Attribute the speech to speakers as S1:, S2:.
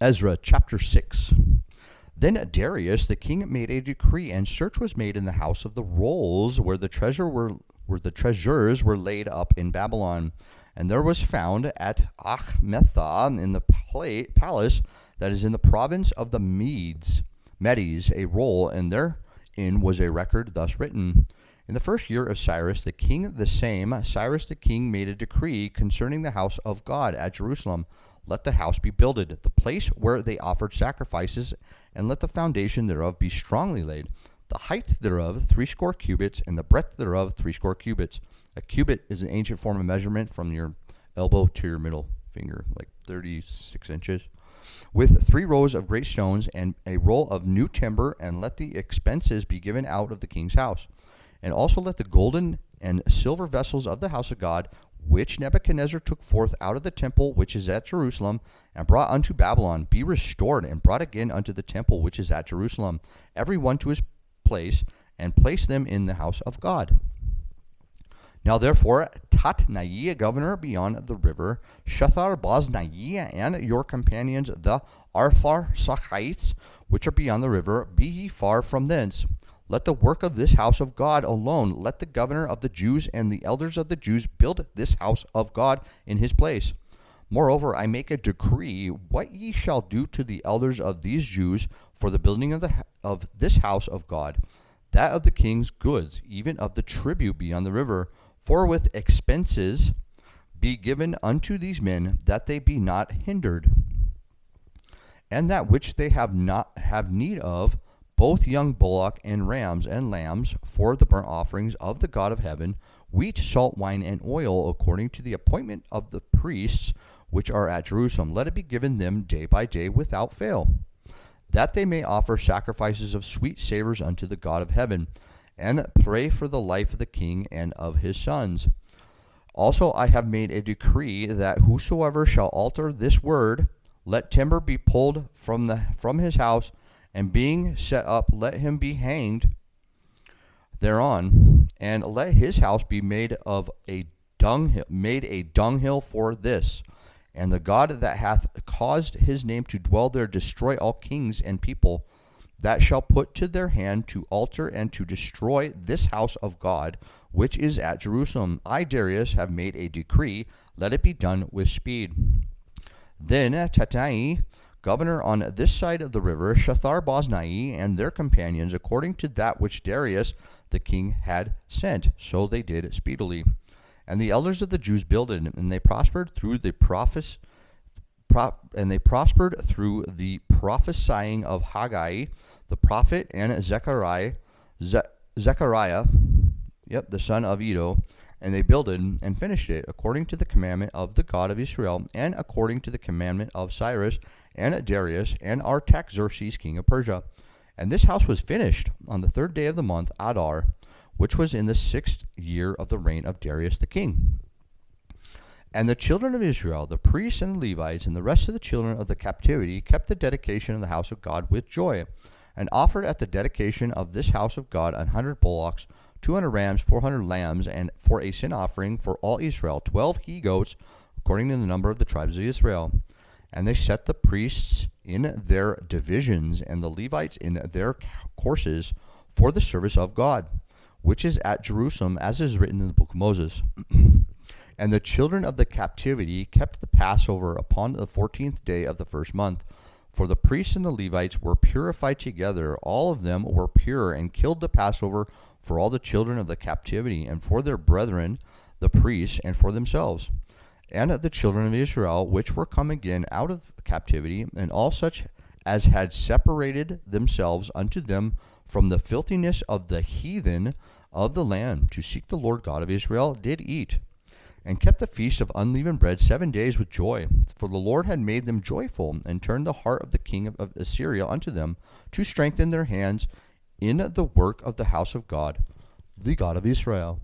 S1: Ezra chapter 6. Then Darius the king made a decree, and search was made in the house of the rolls where the treasures were laid up in Babylon. And there was found at Achmetha in the palace that is in the province of the Medes a roll, and therein was a record thus written. In the first year of Cyrus the king, Cyrus the king made a decree concerning the house of God at Jerusalem. Let the house be builded, the place where they offered sacrifices, and let the foundation thereof be strongly laid. The height thereof threescore cubits, and the breadth thereof threescore cubits. A cubit is an ancient form of measurement from your elbow to your middle finger, like 36 inches. With 3 rows of great stones and a roll of new timber, and let the expenses be given out of the king's house. And also let the golden and silver vessels of the house of God, which Nebuchadnezzar took forth out of the temple which is at Jerusalem, and brought unto Babylon, be restored, and brought again unto the temple which is at Jerusalem, every one to his place, and place them in the house of God. Now therefore, Tatnai, governor beyond the river, Shethar-boznai, and your companions, the Arpharsachites, which are beyond the river, be ye far from thence. Let the work of this house of God alone, let the governor of the Jews and the elders of the Jews build this house of God in his place. Moreover, I make a decree what ye shall do to the elders of these Jews for the building of this house of God, that of the king's goods, even of the tribute beyond the river, for with expenses be given unto these men, that they be not hindered. And that which they have need of, both young bullock and rams and lambs, for the burnt offerings of the God of heaven, wheat, salt, wine, and oil, according to the appointment of the priests which are at Jerusalem. Let it be given them day by day without fail, that they may offer sacrifices of sweet savors unto the God of heaven, and pray for the life of the king and of his sons. Also I have made a decree that whosoever shall alter this word, let timber be pulled from his house, and being set up, let him be hanged thereon, and let his house be made a dunghill for this. And the God that hath caused his name to dwell there destroy all kings and people that shall put to their hand to alter and to destroy this house of God, which is at Jerusalem. I, Darius, have made a decree, let it be done with speed. Then Tatnai, governor on this side of the river, Shethar-boznai, and their companions, according to that which Darius the king had sent, so they did speedily. And the elders of the Jews builded, and they prospered through the prophesying of Haggai the prophet, and Zechariah, the son of Iddo. And they builded and finished it according to the commandment of the God of Israel, and according to the commandment of Cyrus and Darius and Artaxerxes king of Persia. And this house was finished on the 3rd day of the month Adar, which was in the 6th year of the reign of Darius the king. And the children of Israel, the priests and the Levites, and the rest of the children of the captivity, kept the dedication of the house of God with joy, and offered at the dedication of this house of God 100 bullocks, 200 rams, 400 lambs, and for a sin offering for all Israel, 12 he-goats, according to the number of the tribes of Israel. And they set the priests in their divisions, and the Levites in their courses, for the service of God, which is at Jerusalem, as is written in the book of Moses. And the children of the captivity kept the Passover upon the 14th day of the first month. For the priests and the Levites were purified together, all of them were pure, and killed the Passover for all the children of the captivity, and for their brethren, the priests, and for themselves. And the children of Israel, which were come again out of captivity, and all such as had separated themselves unto them from the filthiness of the heathen of the land, to seek the Lord God of Israel, did eat, and kept the feast of unleavened bread 7 days with joy. For the Lord had made them joyful, and turned the heart of the king of Assyria unto them, to strengthen their hands in the work of the house of God, the God of Israel.